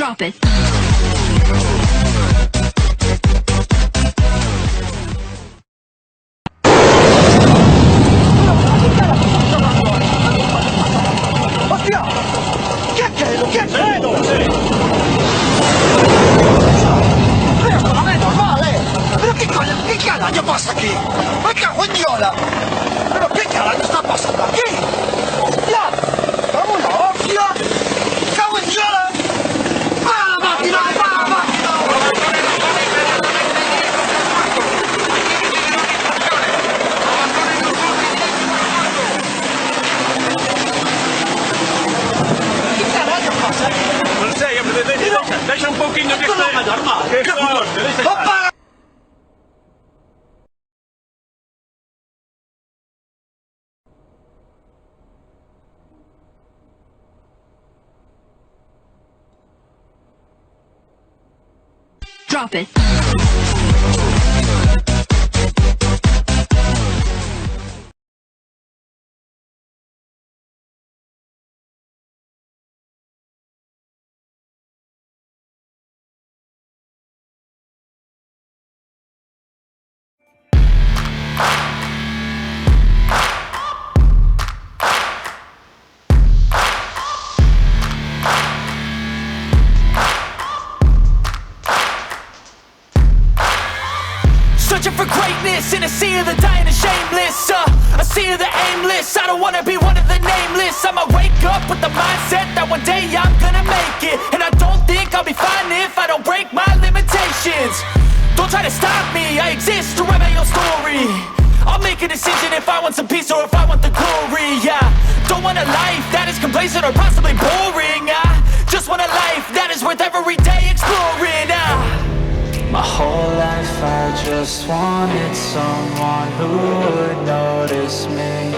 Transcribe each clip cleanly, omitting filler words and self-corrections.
Drop it. ¡Hostia! ¿Qué es? ¿Qué es? Esto no es normal, ¿Pero qué coño? ¿Qué carajo pasa aquí? ¡Me cago en Diola! ¿Pero qué carajo está pasando aquí? ¡Hostia! ¡Vamos la hostia! ¡Me cago en Diola! ¡Para la máquina! ¡Para la máquina! ¿Qué carajo pasa? Non sei, deixa un poquinho que Esto no es normal. che forte, deixa ¡No para! Drop it. Searching for greatness in a sea of the dying and shameless, a sea of the aimless. I don't wanna be one of the nameless. I'ma wake up with the mindset that one day I'm gonna make it. And I don't think I'll be fine if I don't break my limitations. Don't try to stop me, I exist to write my own story. I'll make a decision if I want some peace or if I want the glory. Yeah, don't want a life that is complacent or possibly boring. I just want a life that is worth every day exploring. My whole life I just wanted someone who would notice me.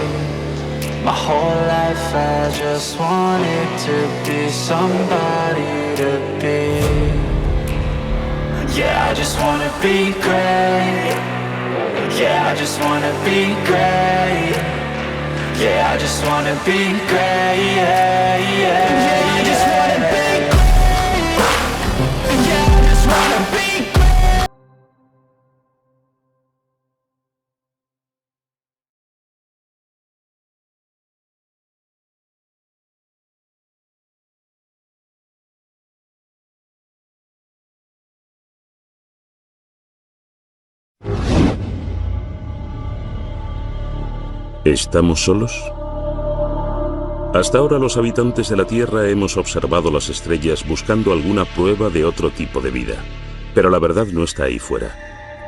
My whole life I just wanted to be somebody to be. Yeah, I just wanna be great. Yeah, I just wanna be great. Yeah, I just wanna be great. Yeah, I just wanna be great. Yeah, I just wanna be great. ¿Estamos solos? Hasta ahora los habitantes de la Tierra hemos observado las estrellas buscando alguna prueba de otro tipo de vida. Pero la verdad no está ahí fuera.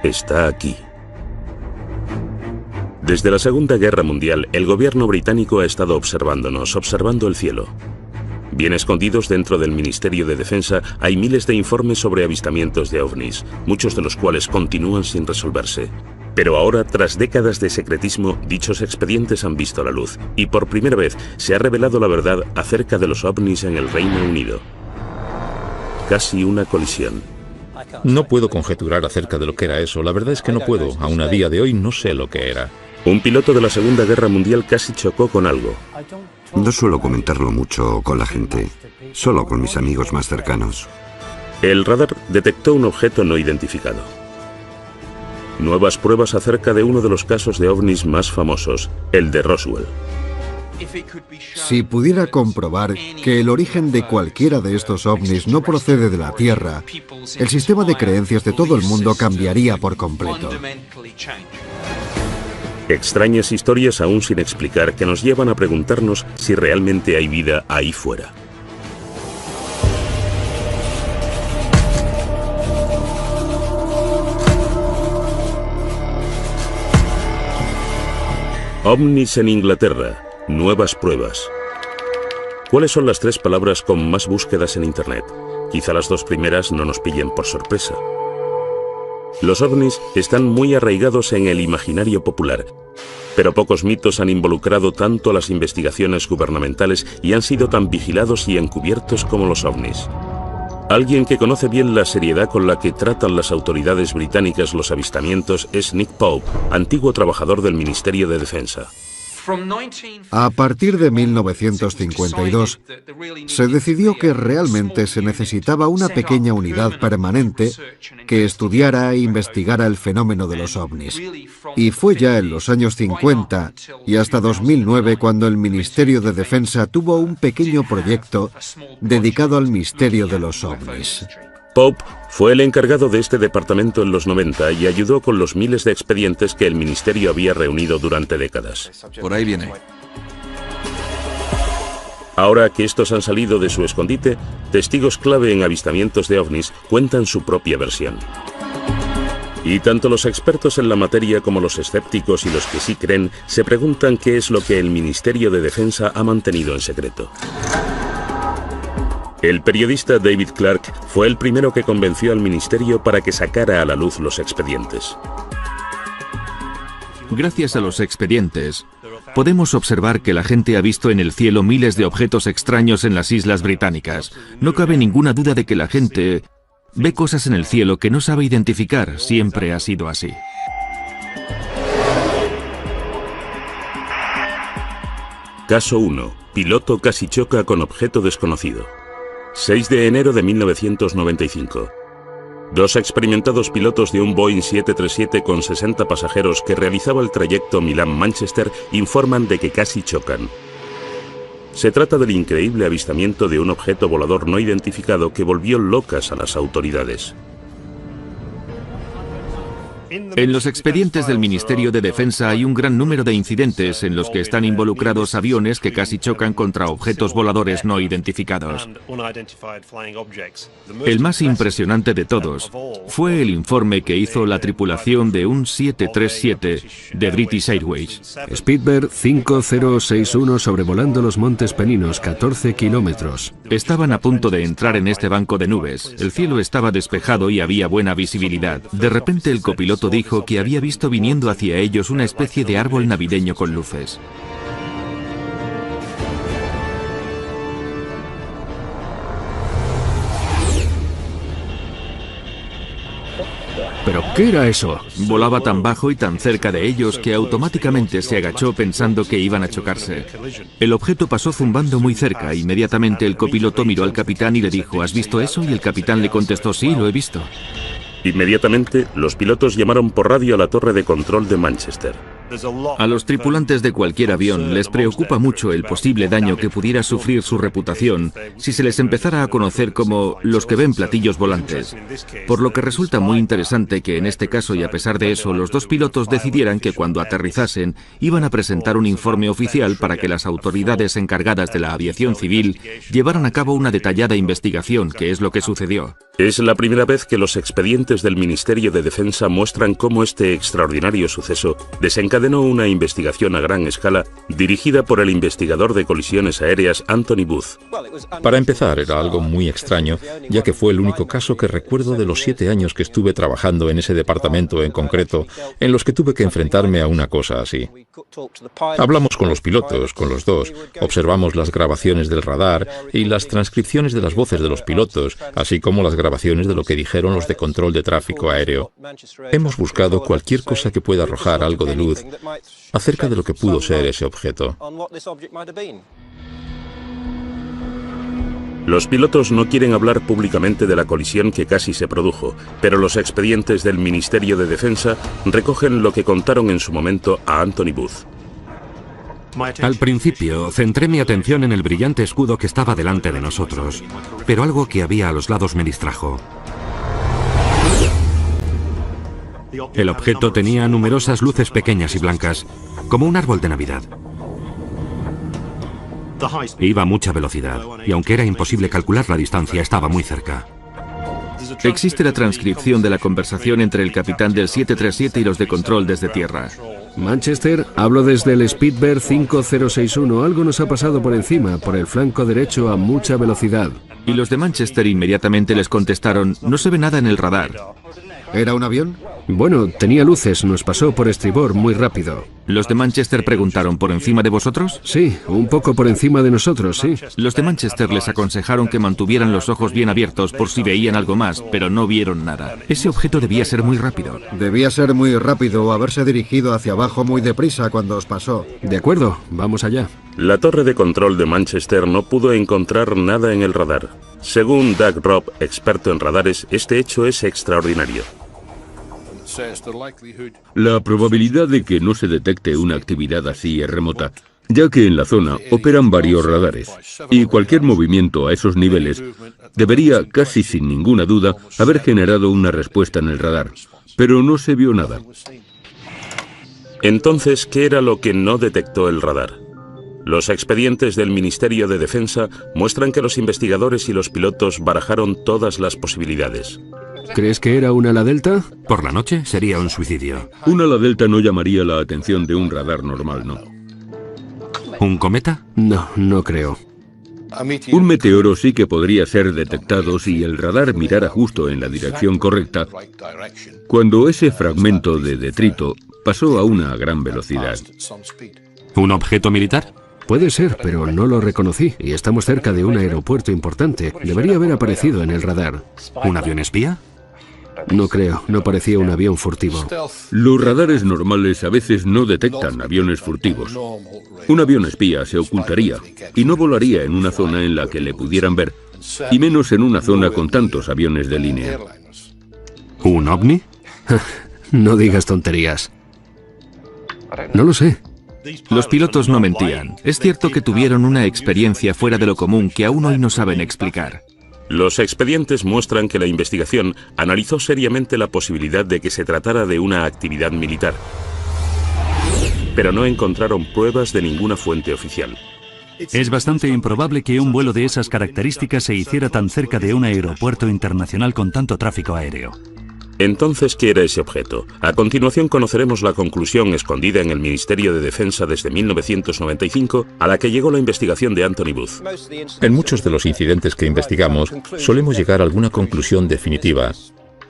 Está aquí. Desde la Segunda Guerra Mundial, el gobierno británico ha estado observándonos, observando el cielo. Bien escondidos dentro del Ministerio de Defensa, hay miles de informes sobre avistamientos de ovnis, muchos de los cuales continúan sin resolverse. Pero ahora, tras décadas de secretismo, dichos expedientes han visto la luz, y por primera vez se ha revelado la verdad acerca de los ovnis en el Reino Unido. Casi una colisión. No puedo conjeturar acerca de lo que era eso. La verdad es que no puedo. Aún a día de hoy no sé lo que era. Un piloto de la Segunda Guerra Mundial casi chocó con algo. No suelo comentarlo mucho con la gente, solo con mis amigos más cercanos. El radar detectó un objeto no identificado. Nuevas pruebas acerca de uno de los casos de ovnis más famosos, el de Roswell. Si pudiera comprobar que el origen de cualquiera de estos ovnis no procede de la Tierra, el sistema de creencias de todo el mundo cambiaría por completo. Extrañas historias aún sin explicar que nos llevan a preguntarnos si realmente hay vida ahí fuera. OVNIs en Inglaterra. Nuevas pruebas. ¿Cuáles son las 3 palabras con más búsquedas en Internet? Quizá las 2 primeras no nos pillen por sorpresa. Los ovnis están muy arraigados en el imaginario popular, pero pocos mitos han involucrado tanto a las investigaciones gubernamentales y han sido tan vigilados y encubiertos como los ovnis. Alguien que conoce bien la seriedad con la que tratan las autoridades británicas los avistamientos es Nick Pope, antiguo trabajador del Ministerio de Defensa. A partir de 1952, se decidió que realmente se necesitaba una pequeña unidad permanente que estudiara e investigara el fenómeno de los ovnis. Y fue ya en los años 50 y hasta 2009 cuando el Ministerio de Defensa tuvo un pequeño proyecto dedicado al misterio de los ovnis. Pope fue el encargado de este departamento en los 90 y ayudó con los miles de expedientes que el ministerio había reunido durante décadas. Por ahí viene. Ahora que estos han salido de su escondite, testigos clave en avistamientos de ovnis cuentan su propia versión. Y tanto los expertos en la materia como los escépticos y los que sí creen se preguntan qué es lo que el Ministerio de Defensa ha mantenido en secreto. El periodista David Clark fue el primero que convenció al ministerio para que sacara a la luz los expedientes. Gracias a los expedientes, podemos observar que la gente ha visto en el cielo miles de objetos extraños en las Islas Británicas. No cabe ninguna duda de que la gente ve cosas en el cielo que no sabe identificar. Siempre ha sido así. Caso 1. Piloto casi choca con objeto desconocido. 6 de enero de 1995. Dos experimentados pilotos de un Boeing 737 con 60 pasajeros que realizaba el trayecto Milán-Manchester informan de que casi chocan. Se trata del increíble avistamiento de un objeto volador no identificado que volvió locas a las autoridades. En los expedientes del Ministerio de Defensa hay un gran número de incidentes en los que están involucrados aviones que casi chocan contra objetos voladores no identificados. El más impresionante de todos fue el informe que hizo la tripulación de un 737 de British Airways. Speedbird 5061 sobrevolando los Montes Peninos, 14 kilómetros. Estaban a punto de entrar en este banco de nubes. El cielo estaba despejado y había buena visibilidad. De repente el copiloto dijo que había visto viniendo hacia ellos una especie de árbol navideño con luces. ¿Pero qué era eso? Volaba tan bajo y tan cerca de ellos que automáticamente se agachó pensando que iban a chocarse. El objeto pasó zumbando muy cerca. Inmediatamente el copiloto miró al capitán y le dijo: ¿has visto eso? Y el capitán le contestó: sí, lo he visto. Inmediatamente, los pilotos llamaron por radio a la torre de control de Manchester. A los tripulantes de cualquier avión les preocupa mucho el posible daño que pudiera sufrir su reputación si se les empezara a conocer como los que ven platillos volantes. Por lo que resulta muy interesante que en este caso, y a pesar de eso, los dos pilotos decidieran que cuando aterrizasen iban a presentar un informe oficial para que las autoridades encargadas de la aviación civil llevaran a cabo una detallada investigación, que es lo que sucedió. Es la primera vez que los expedientes del Ministerio de Defensa muestran cómo este extraordinario suceso desencadenó una investigación a gran escala dirigida por el investigador de colisiones aéreas Anthony Booth. Para empezar, era algo muy extraño, ya que fue el único caso que recuerdo de los 7 años que estuve trabajando en ese departamento en concreto, en los que tuve que enfrentarme a una cosa así. Hablamos con los pilotos, con los dos, observamos las grabaciones del radar y las transcripciones de las voces de los pilotos, así como las grabaciones de lo que dijeron los de control de tráfico aéreo. Hemos buscado cualquier cosa que pueda arrojar algo de luz acerca de lo que pudo ser ese objeto. Los pilotos no quieren hablar públicamente de la colisión que casi se produjo, pero los expedientes del Ministerio de Defensa recogen lo que contaron en su momento a Anthony Booth. Al principio, centré mi atención en el brillante escudo que estaba delante de nosotros, pero algo que había a los lados me distrajo. El objeto tenía numerosas luces pequeñas y blancas, como un árbol de Navidad. Iba a mucha velocidad, y aunque era imposible calcular la distancia, estaba muy cerca. Existe la transcripción de la conversación entre el capitán del 737 y los de control desde tierra. Manchester, hablo desde el Speedbird 5061. Algo nos ha pasado por encima, por el flanco derecho a mucha velocidad. Y los de Manchester inmediatamente les contestaron: no se ve nada en el radar. ¿Era un avión? Bueno, tenía luces, nos pasó por estribor muy rápido. ¿Los de Manchester preguntaron por encima de vosotros? Sí, un poco por encima de nosotros, sí. Los de Manchester les aconsejaron que mantuvieran los ojos bien abiertos por si veían algo más, pero no vieron nada. Ese objeto debía ser muy rápido. Debía ser muy rápido o haberse dirigido hacia abajo muy deprisa cuando os pasó. De acuerdo, vamos allá. La torre de control de Manchester no pudo encontrar nada en el radar. Según Doug Robb, experto en radares, este hecho es extraordinario. La probabilidad de que no se detecte una actividad así es remota, ya que en la zona operan varios radares, y cualquier movimiento a esos niveles debería, casi sin ninguna duda, haber generado una respuesta en el radar, pero no se vio nada. Entonces, ¿qué era lo que no detectó el radar? Los expedientes del Ministerio de Defensa muestran que los investigadores y los pilotos barajaron todas las posibilidades. ¿Crees que era un ala delta? Por la noche sería un suicidio. Un ala delta no llamaría la atención de un radar normal, ¿no? ¿Un cometa? No, no creo. Un meteoro sí que podría ser detectado si el radar mirara justo en la dirección correcta, cuando ese fragmento de detrito pasó a una gran velocidad. ¿Un objeto militar? Puede ser, pero no lo reconocí, y estamos cerca de un aeropuerto importante. Debería haber aparecido en el radar. ¿Un avión espía? No creo, no parecía un avión furtivo. Los radares normales a veces no detectan aviones furtivos. Un avión espía se ocultaría y no volaría en una zona en la que le pudieran ver, y menos en una zona con tantos aviones de línea. ¿Un ovni? No digas tonterías. No lo sé. Los pilotos no mentían. Es cierto que tuvieron una experiencia fuera de lo común que aún hoy no saben explicar. Los expedientes muestran que la investigación analizó seriamente la posibilidad de que se tratara de una actividad militar, pero no encontraron pruebas de ninguna fuente oficial. Es bastante improbable que un vuelo de esas características se hiciera tan cerca de un aeropuerto internacional con tanto tráfico aéreo. Entonces, ¿qué era ese objeto? A continuación conoceremos la conclusión escondida en el Ministerio de Defensa desde 1995, a la que llegó la investigación de Anthony Booth. En muchos de los incidentes que investigamos, solemos llegar a alguna conclusión definitiva,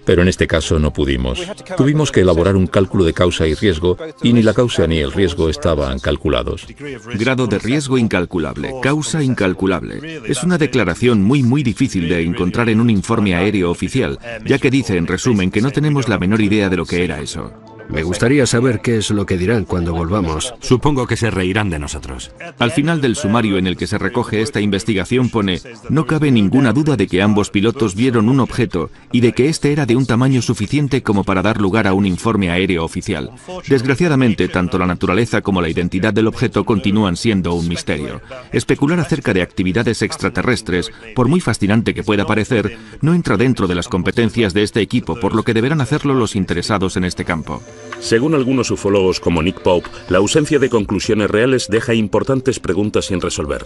pero en este caso no pudimos. Tuvimos que elaborar un cálculo de causa y riesgo, y ni la causa ni el riesgo estaban calculados. Grado de riesgo incalculable, causa incalculable. Es una declaración muy difícil de encontrar en un informe aéreo oficial, ya que dice en resumen que no tenemos la menor idea de lo que era eso. Me gustaría saber qué es lo que dirán cuando volvamos. Supongo que se reirán de nosotros. Al final del sumario en el que se recoge esta investigación pone: no cabe ninguna duda de que ambos pilotos vieron un objeto y de que este era de un tamaño suficiente como para dar lugar a un informe aéreo oficial. Desgraciadamente, tanto la naturaleza como la identidad del objeto continúan siendo un misterio. Especular acerca de actividades extraterrestres, por muy fascinante que pueda parecer, no entra dentro de las competencias de este equipo, por lo que deberán hacerlo los interesados en este campo. Según algunos ufólogos como Nick Pope, la ausencia de conclusiones reales deja importantes preguntas sin resolver.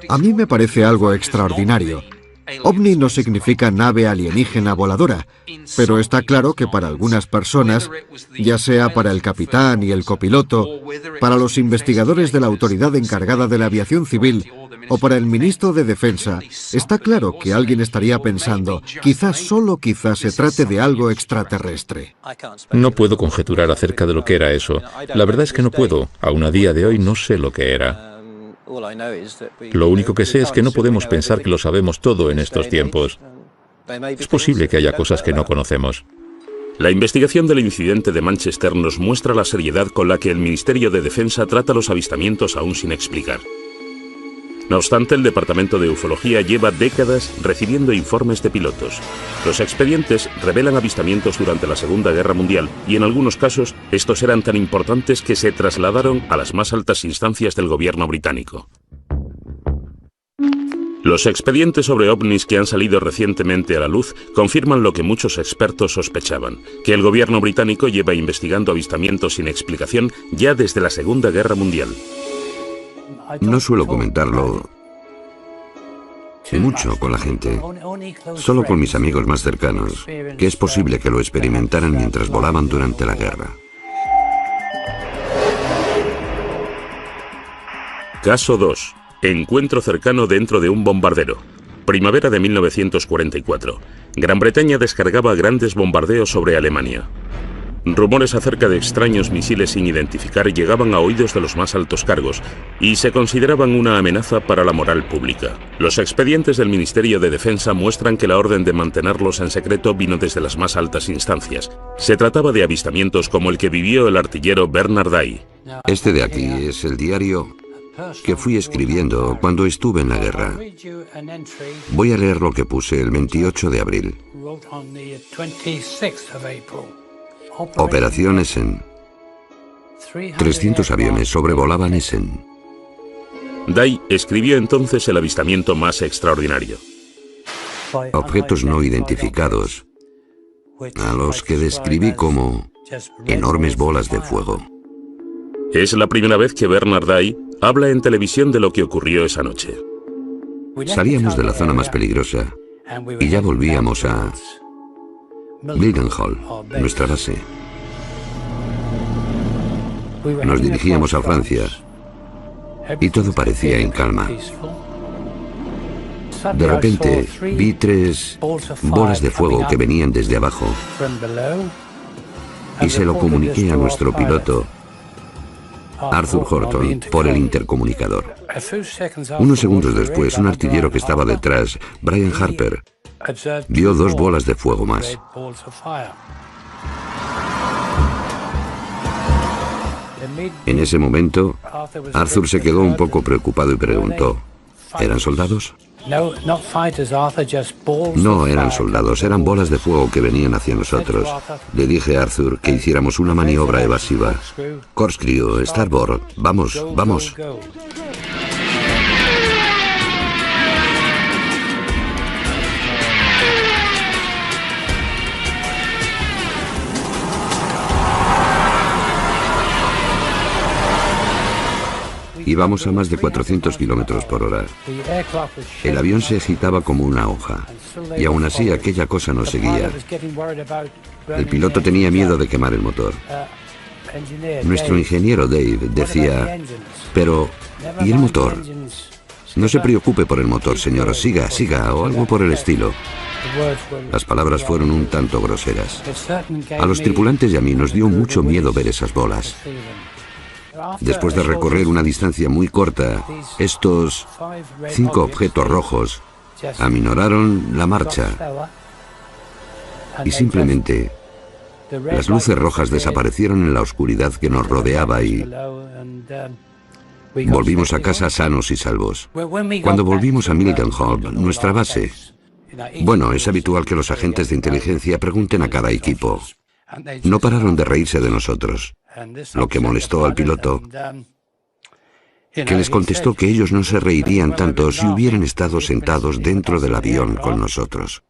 A mí me parece algo extraordinario. OVNI no significa nave alienígena voladora, pero está claro que para algunas personas, ya sea para el capitán y el copiloto, para los investigadores de la autoridad encargada de la aviación civil o para el ministro de Defensa, está claro que alguien estaría pensando, quizás, solo quizás, se trate de algo extraterrestre. No puedo conjeturar acerca de lo que era eso. La verdad es que no puedo. Aún a día de hoy no sé lo que era. Lo único que sé es que no podemos pensar que lo sabemos todo en estos tiempos. Es posible que haya cosas que no conocemos. La investigación del incidente de Manchester nos muestra la seriedad con la que el Ministerio de Defensa trata los avistamientos aún sin explicar. No obstante, el Departamento de Ufología lleva décadas recibiendo informes de pilotos. Los expedientes revelan avistamientos durante la Segunda Guerra Mundial y en algunos casos estos eran tan importantes que se trasladaron a las más altas instancias del gobierno británico. Los expedientes sobre ovnis que han salido recientemente a la luz confirman lo que muchos expertos sospechaban, que el gobierno británico lleva investigando avistamientos sin explicación ya desde la Segunda Guerra Mundial. No suelo comentarlo mucho con la gente, solo con mis amigos más cercanos, que es posible que lo experimentaran mientras volaban durante la guerra. Caso 2. Encuentro cercano dentro de un bombardero. Primavera de 1944. Gran Bretaña descargaba grandes bombardeos sobre Alemania. Rumores acerca de extraños misiles sin identificar llegaban a oídos de los más altos cargos y se consideraban una amenaza para la moral pública. Los expedientes del Ministerio de Defensa muestran que la orden de mantenerlos en secreto vino desde las más altas instancias. Se trataba de avistamientos como el que vivió el artillero Bernard Day. Este de aquí es el diario que fui escribiendo cuando estuve en la guerra. Voy a leer lo que puse el 28 de abril. Operación Essen. 300 aviones sobrevolaban Essen. Day escribió entonces el avistamiento más extraordinario. Objetos no identificados, a los que describí como enormes bolas de fuego. Es la primera vez que Bernard Day habla en televisión de lo que ocurrió esa noche. Salíamos de la zona más peligrosa y ya volvíamos a Mildenhall, nuestra base. Nos dirigíamos a Francia y todo parecía en calma. De repente vi 3 bolas de fuego que venían desde abajo y se lo comuniqué a nuestro piloto, Arthur Horton, por el intercomunicador. Unos segundos después, un artillero que estaba detrás, Brian Harper, vio 2 bolas de fuego más. En ese momento, Arthur se quedó un poco preocupado y preguntó, ¿eran soldados? No eran soldados, eran bolas de fuego que venían hacia nosotros. Le dije a Arthur que hiciéramos una maniobra evasiva. Corkscrew, starboard, vamos, vamos. Íbamos a más de 400 kilómetros por hora. El avión se agitaba como una hoja, y aún así aquella cosa nos seguía. El piloto tenía miedo de quemar el motor. Nuestro ingeniero Dave decía, pero ¿y el motor? No se preocupe por el motor, señor, siga, siga, o algo por el estilo. Las palabras fueron un tanto groseras. A los tripulantes y a mí nos dio mucho miedo ver esas bolas. Después de recorrer una distancia muy corta, estos 5 objetos rojos aminoraron la marcha y simplemente las luces rojas desaparecieron en la oscuridad que nos rodeaba y volvimos a casa sanos y salvos. Cuando volvimos a Mildenhall, nuestra base, bueno, es habitual que los agentes de inteligencia pregunten a cada equipo. No pararon de reírse de nosotros, lo que molestó al piloto, que les contestó que ellos no se reirían tanto si hubieran estado sentados dentro del avión con nosotros.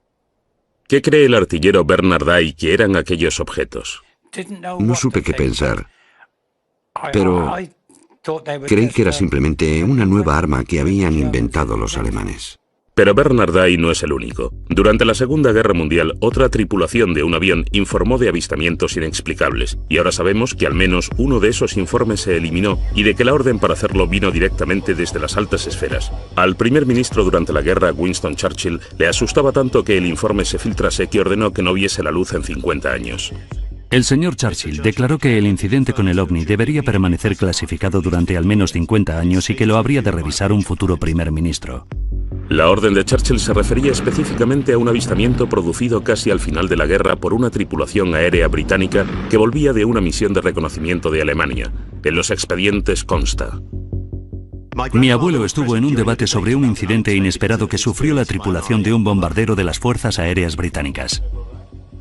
¿Qué cree el artillero Bernard Day que eran aquellos objetos? No supe qué pensar, pero creí que era simplemente una nueva arma que habían inventado los alemanes. Pero Bernard Day no es el único. Durante la Segunda Guerra Mundial, otra tripulación de un avión informó de avistamientos inexplicables, y ahora sabemos que al menos uno de esos informes se eliminó y de que la orden para hacerlo vino directamente desde las altas esferas. Al primer ministro durante la guerra, Winston Churchill, le asustaba tanto que el informe se filtrase que ordenó que no viese la luz en 50 años. El señor Churchill declaró que el incidente con el ovni debería permanecer clasificado durante al menos 50 años y que lo habría de revisar un futuro primer ministro. La orden de Churchill se refería específicamente a un avistamiento producido casi al final de la guerra por una tripulación aérea británica que volvía de una misión de reconocimiento de Alemania. En los expedientes consta: mi abuelo estuvo en un debate sobre un incidente inesperado que sufrió la tripulación de un bombardero de las Fuerzas Aéreas Británicas.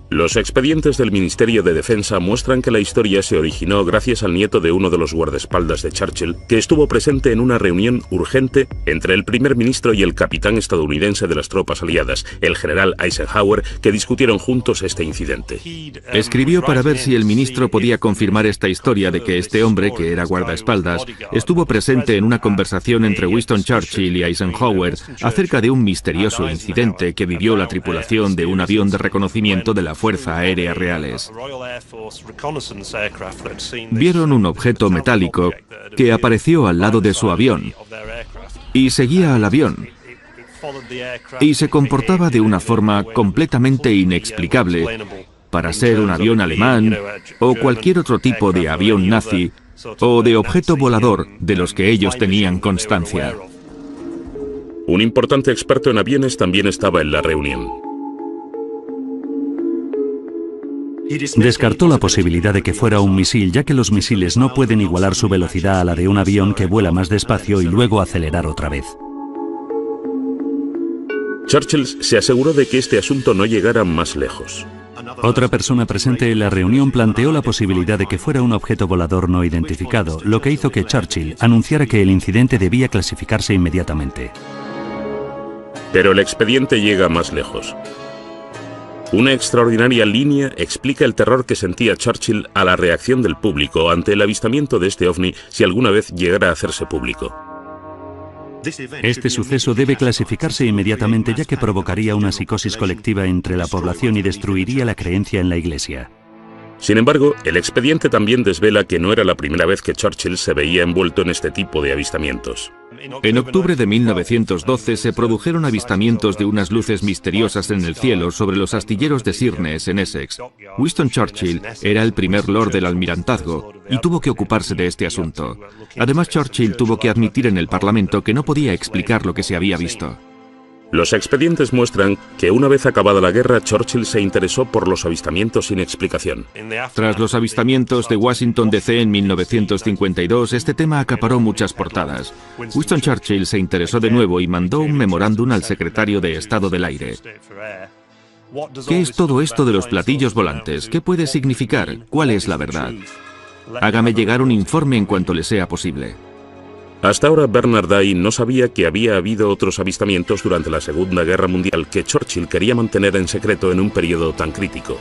Los expedientes del Ministerio de Defensa muestran que la historia se originó gracias al nieto de uno de los guardaespaldas de Churchill, que estuvo presente en una reunión urgente entre el primer ministro y el capitán estadounidense de las tropas aliadas, el general Eisenhower, que discutieron juntos este incidente. Escribió para ver si el ministro podía confirmar esta historia de que este hombre, que era guardaespaldas, estuvo presente en una conversación entre Winston Churchill y Eisenhower acerca de un misterioso incidente que vivió la tripulación de un avión de reconocimiento de la Fuerza Aérea Reales. Vieron un objeto metálico que apareció al lado de su avión y seguía al avión. y se comportaba de una forma completamente inexplicable para ser un avión alemán o cualquier otro tipo de avión nazi o de objeto volador de los que ellos tenían constancia. Un importante experto en aviones también estaba en la reunión. Descartó la posibilidad de que fuera un misil, ya que los misiles no pueden igualar su velocidad a la de un avión que vuela más despacio y luego acelerar otra vez. Churchill se aseguró de que este asunto no llegara más lejos. Otra persona presente en la reunión planteó la posibilidad de que fuera un objeto volador no identificado, lo que hizo que Churchill anunciara que el incidente debía clasificarse inmediatamente. Pero el expediente llega más lejos. Una extraordinaria línea explica el terror que sentía Churchill a la reacción del público ante el avistamiento de este ovni si alguna vez llegara a hacerse público. Este suceso debe clasificarse inmediatamente, ya que provocaría una psicosis colectiva entre la población y destruiría la creencia en la Iglesia. Sin embargo, el expediente también desvela que no era la primera vez que Churchill se veía envuelto en este tipo de avistamientos. En octubre de 1912 se produjeron avistamientos de unas luces misteriosas en el cielo sobre los astilleros de Sheerness, en Essex. Winston Churchill era el primer lord del almirantazgo y tuvo que ocuparse de este asunto. Además, Churchill tuvo que admitir en el Parlamento que no podía explicar lo que se había visto. Los expedientes muestran que una vez acabada la guerra, Churchill se interesó por los avistamientos sin explicación. Tras los avistamientos de Washington DC en 1952, este tema acaparó muchas portadas. Winston Churchill se interesó de nuevo y mandó un memorándum al secretario de Estado del Aire. ¿Qué es todo esto de los platillos volantes? ¿Qué puede significar? ¿Cuál es la verdad? Hágame llegar un informe en cuanto le sea posible. Hasta ahora Bernard Day no sabía que había habido otros avistamientos durante la Segunda Guerra Mundial que Churchill quería mantener en secreto en un periodo tan crítico.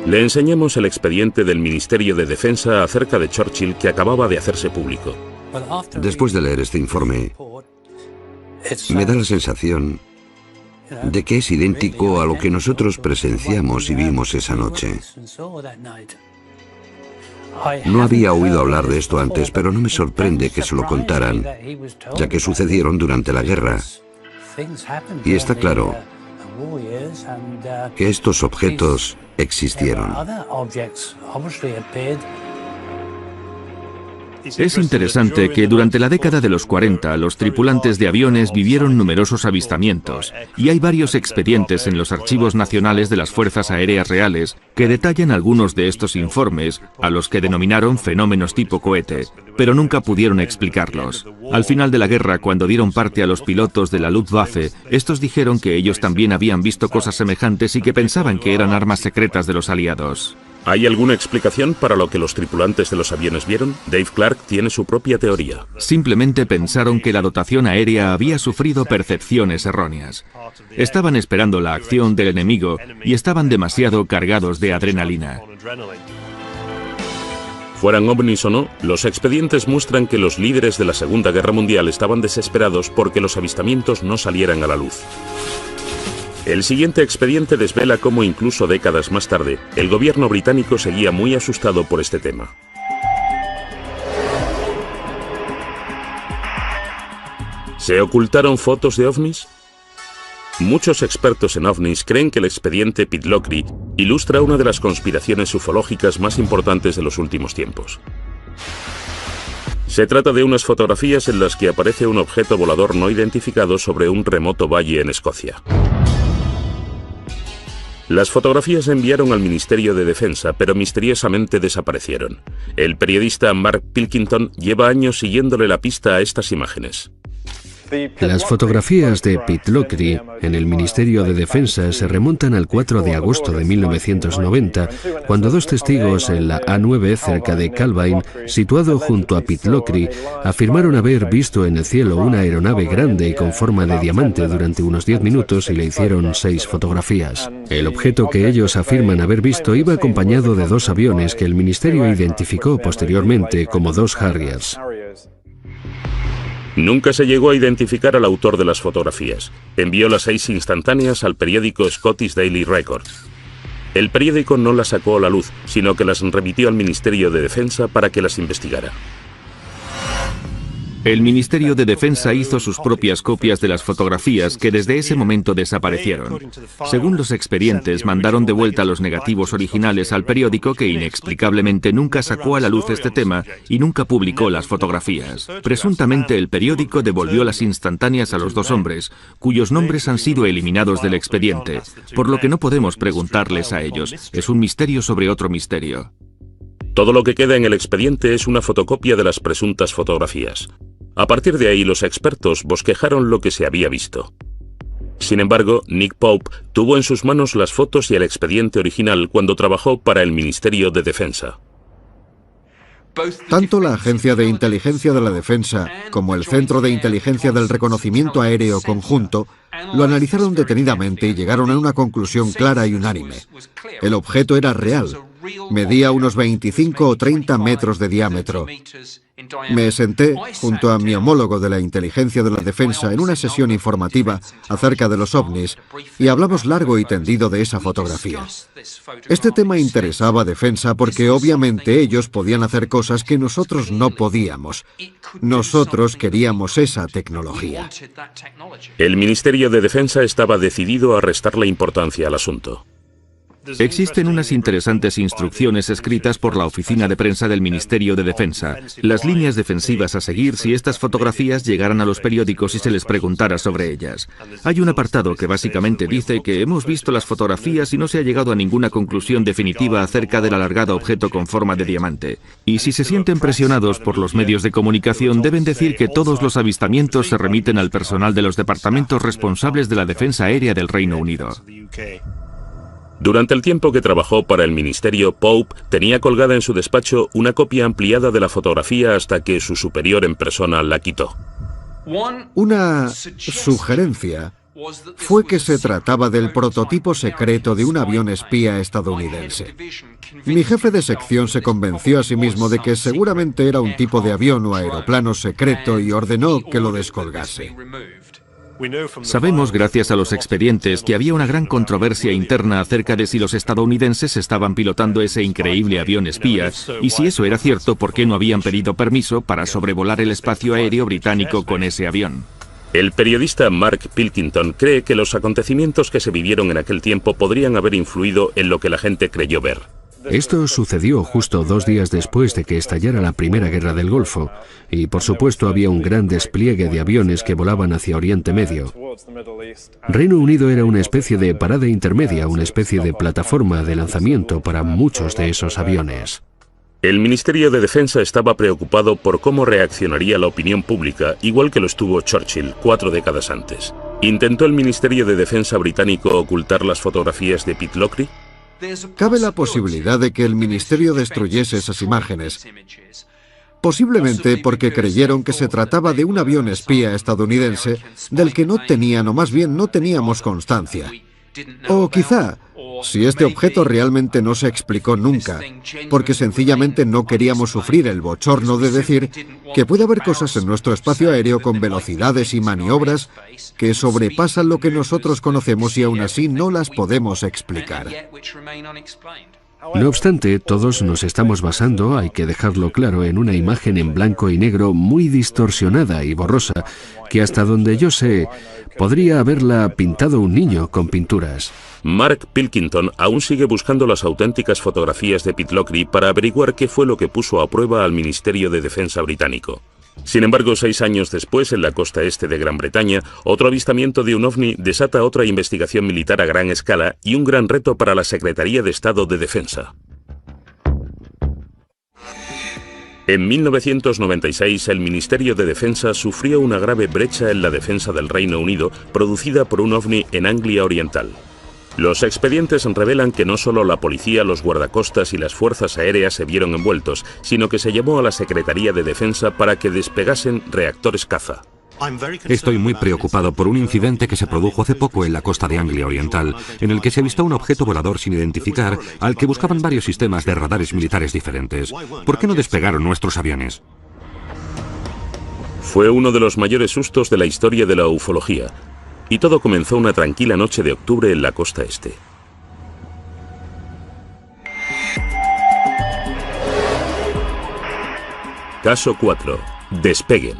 Le enseñamos el expediente del Ministerio de Defensa acerca de Churchill que acababa de hacerse público. Después de leer este informe, me da la sensación de que es idéntico a lo que nosotros presenciamos y vimos esa noche. No había oído hablar de esto antes, pero no me sorprende que se lo contaran, ya que sucedieron durante la guerra. Y está claro que estos objetos existieron. Es interesante que durante la década de los 40 los tripulantes de aviones vivieron numerosos avistamientos, y hay varios expedientes en los archivos nacionales de las Fuerzas Aéreas Reales que detallan algunos de estos informes, a los que denominaron fenómenos tipo cohete, pero nunca pudieron explicarlos. Al final de la guerra, cuando dieron parte a los pilotos de la Luftwaffe, estos dijeron que ellos también habían visto cosas semejantes y que pensaban que eran armas secretas de los aliados. ¿Hay alguna explicación para lo que los tripulantes de los aviones vieron? Dave Clark tiene su propia teoría. Simplemente pensaron que la dotación aérea había sufrido percepciones erróneas. Estaban esperando la acción del enemigo y estaban demasiado cargados de adrenalina. Fueran ovnis o no, los expedientes muestran que los líderes de la Segunda Guerra Mundial estaban desesperados porque los avistamientos no salieran a la luz. El siguiente expediente desvela cómo incluso décadas más tarde, el gobierno británico seguía muy asustado por este tema. ¿Se ocultaron fotos de ovnis? Muchos expertos en ovnis creen que el expediente Pitlochry ilustra una de las conspiraciones ufológicas más importantes de los últimos tiempos. Se trata de unas fotografías en las que aparece un objeto volador no identificado sobre un remoto valle en Escocia. Las fotografías se enviaron al Ministerio de Defensa, pero misteriosamente desaparecieron. El periodista Mark Pilkington lleva años siguiéndole la pista a estas imágenes. Las fotografías de Pitlochry en el Ministerio de Defensa se remontan al 4 de agosto de 1990, cuando dos testigos en la A9 cerca de Calvine, situado junto a Pitlochry, afirmaron haber visto en el cielo una aeronave grande y con forma de diamante durante unos 10 minutos y le hicieron 6 fotografías. El objeto que ellos afirman haber visto iba acompañado de 2 aviones que el ministerio identificó posteriormente como 2 Harriers. Nunca se llegó a identificar al autor de las fotografías. Envió las 6 instantáneas al periódico Scottish Daily Record. El periódico no las sacó a la luz, sino que las remitió al Ministerio de Defensa para que las investigara. El Ministerio de Defensa hizo sus propias copias de las fotografías que desde ese momento desaparecieron. Según los expedientes, mandaron de vuelta los negativos originales al periódico que inexplicablemente nunca sacó a la luz este tema y nunca publicó las fotografías. Presuntamente el periódico devolvió las instantáneas a los dos hombres, cuyos nombres han sido eliminados del expediente, por lo que no podemos preguntarles a ellos. Es un misterio sobre otro misterio. Todo lo que queda en el expediente es una fotocopia de las presuntas fotografías. A partir de ahí, los expertos bosquejaron lo que se había visto. Sin embargo, Nick Pope tuvo en sus manos las fotos y el expediente original cuando trabajó para el Ministerio de Defensa. Tanto la Agencia de Inteligencia de la Defensa como el Centro de Inteligencia del Reconocimiento Aéreo Conjunto lo analizaron detenidamente y llegaron a una conclusión clara y unánime. El objeto era real. Medía unos 25 o 30 metros de diámetro. Me senté junto a mi homólogo de la Inteligencia de la Defensa en una sesión informativa acerca de los ovnis y hablamos largo y tendido de esa fotografía. Este tema interesaba a Defensa porque obviamente ellos podían hacer cosas que nosotros no podíamos. Nosotros queríamos esa tecnología. El Ministerio de Defensa estaba decidido a restarle importancia al asunto. Existen unas interesantes instrucciones escritas por la oficina de prensa del Ministerio de Defensa, las líneas defensivas a seguir si estas fotografías llegaran a los periódicos y se les preguntara sobre ellas. Hay un apartado que básicamente dice que hemos visto las fotografías y no se ha llegado a ninguna conclusión definitiva acerca del alargado objeto con forma de diamante. Y si se sienten presionados por los medios de comunicación, deben decir que todos los avistamientos se remiten al personal de los departamentos responsables de la defensa aérea del Reino Unido. Durante el tiempo que trabajó para el ministerio, Pope tenía colgada en su despacho una copia ampliada de la fotografía hasta que su superior en persona la quitó. Una sugerencia fue que se trataba del prototipo secreto de un avión espía estadounidense. Mi jefe de sección se convenció a sí mismo de que seguramente era un tipo de avión o aeroplano secreto y ordenó que lo descolgase. Sabemos, gracias a los expedientes, que había una gran controversia interna acerca de si los estadounidenses estaban pilotando ese increíble avión espía, y si eso era cierto, ¿por qué no habían pedido permiso para sobrevolar el espacio aéreo británico con ese avión? El periodista Mark Pilkington cree que los acontecimientos que se vivieron en aquel tiempo podrían haber influido en lo que la gente creyó ver. Esto sucedió justo 2 días después de que estallara la Primera Guerra del Golfo, y por supuesto había un gran despliegue de aviones que volaban hacia Oriente Medio. Reino Unido era una especie de parada intermedia, una especie de plataforma de lanzamiento para muchos de esos aviones. El Ministerio de Defensa estaba preocupado por cómo reaccionaría la opinión pública, igual que lo estuvo Churchill 4 décadas antes. ¿Intentó el Ministerio de Defensa británico ocultar las fotografías de Pitlochry? Cabe la posibilidad de que el ministerio destruyese esas imágenes, posiblemente porque creyeron que se trataba de un avión espía estadounidense del que no tenían, o más bien no teníamos constancia. O quizá, si este objeto realmente no se explicó nunca, porque sencillamente no queríamos sufrir el bochorno de decir que puede haber cosas en nuestro espacio aéreo con velocidades y maniobras que sobrepasan lo que nosotros conocemos y aún así no las podemos explicar. No obstante, todos nos estamos basando, hay que dejarlo claro, en una imagen en blanco y negro muy distorsionada y borrosa, que hasta donde yo sé, podría haberla pintado un niño con pinturas. Mark Pilkington aún sigue buscando las auténticas fotografías de Pitlochry para averiguar qué fue lo que puso a prueba al Ministerio de Defensa británico. Sin embargo, 6 años después, en la costa este de Gran Bretaña, otro avistamiento de un ovni desata otra investigación militar a gran escala y un gran reto para la Secretaría de Estado de Defensa. En 1996, el Ministerio de Defensa sufrió una grave brecha en la defensa del Reino Unido producida por un ovni en Anglia Oriental. Los expedientes revelan que no solo la policía, los guardacostas y las fuerzas aéreas se vieron envueltos, sino que se llamó a la Secretaría de Defensa para que despegasen reactores caza. Estoy muy preocupado por un incidente que se produjo hace poco en la costa de Anglia Oriental, en el que se avistó un objeto volador sin identificar al que buscaban varios sistemas de radares militares diferentes. ¿Por qué no despegaron nuestros aviones? Fue uno de los mayores sustos de la historia de la ufología. Y todo comenzó una tranquila noche de octubre en la costa este. Caso 4. Despeguen.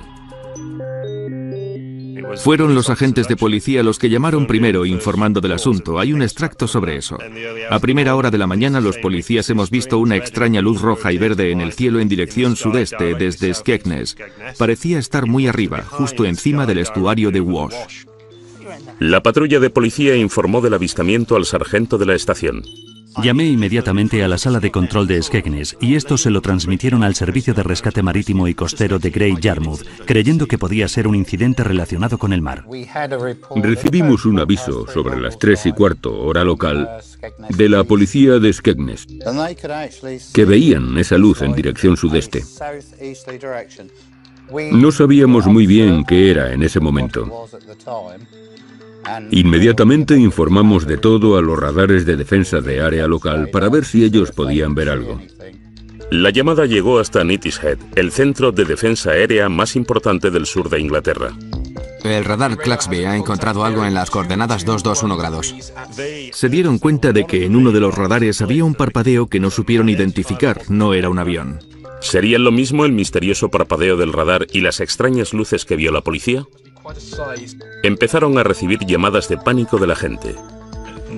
Fueron los agentes de policía los que llamaron primero informando del asunto. Hay un extracto sobre eso. A primera hora de la mañana los policías hemos visto una extraña luz roja y verde en el cielo en dirección sudeste desde Skegness. Parecía estar muy arriba, justo encima del estuario de Wash. La patrulla de policía informó del avistamiento al sargento de la estación. Llamé inmediatamente a la sala de control de Skegness y esto se lo transmitieron al Servicio de Rescate Marítimo y Costero de Great Yarmouth, creyendo que podía ser un incidente relacionado con el mar. Recibimos un aviso sobre las 3:15 hora local de la policía de Skegness, que veían esa luz en dirección sudeste. No sabíamos muy bien qué era en ese momento. Inmediatamente informamos de todo a los radares de defensa de área local para ver si ellos podían ver algo. La llamada llegó hasta Neatishead, el centro de defensa aérea más importante del sur de Inglaterra. El radar Claxby ha encontrado algo en las coordenadas 221 grados. Se dieron cuenta de que en uno de los radares había un parpadeo que no supieron identificar, no era un avión. ¿Serían lo mismo el misterioso parpadeo del radar y las extrañas luces que vio la policía? Empezaron a recibir llamadas de pánico de la gente.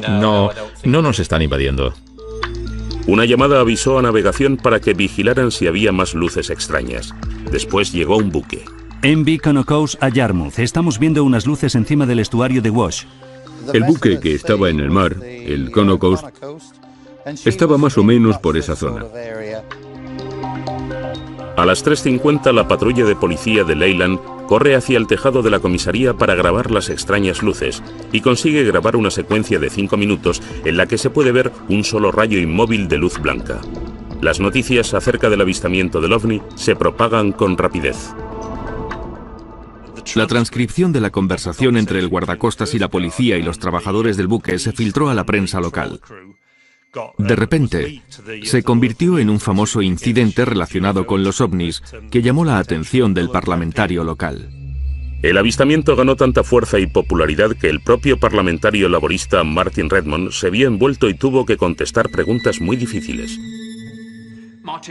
No nos están invadiendo. Una llamada avisó a navegación para que vigilaran si había más luces extrañas. Después llegó un buque. MV Conoco's a Yarmouth. Estamos viendo unas luces encima del estuario de Wash. El buque que estaba en el mar, el Conoco's, estaba más o menos por esa zona. A las 3:50 la patrulla de policía de Leyland corre hacia el tejado de la comisaría para grabar las extrañas luces y consigue grabar una secuencia de 5 minutos en la que se puede ver un solo rayo inmóvil de luz blanca. Las noticias acerca del avistamiento del ovni se propagan con rapidez. La transcripción de la conversación entre el guardacostas y la policía y los trabajadores del buque se filtró a la prensa local. De repente, se convirtió en un famoso incidente relacionado con los ovnis que llamó la atención del parlamentario local. El avistamiento ganó tanta fuerza y popularidad que el propio parlamentario laborista Martin Redmond se vio envuelto y tuvo que contestar preguntas muy difíciles.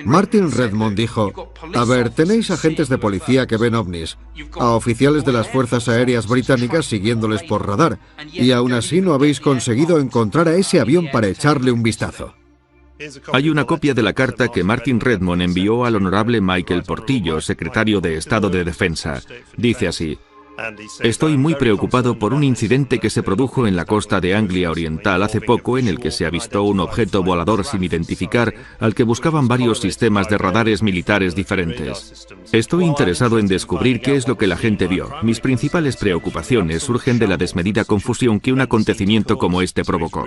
Martin Redmond dijo: a ver, tenéis agentes de policía que ven ovnis, a oficiales de las fuerzas aéreas británicas siguiéndoles por radar, y aún así no habéis conseguido encontrar a ese avión para echarle un vistazo. Hay una copia de la carta que Martin Redmond envió al honorable Michael Portillo, secretario de Estado de Defensa. Dice así: estoy muy preocupado por un incidente que se produjo en la costa de Anglia Oriental hace poco en el que se avistó un objeto volador sin identificar al que buscaban varios sistemas de radares militares diferentes. Estoy interesado en descubrir qué es lo que la gente vio. Mis principales preocupaciones surgen de la desmedida confusión que un acontecimiento como este provocó.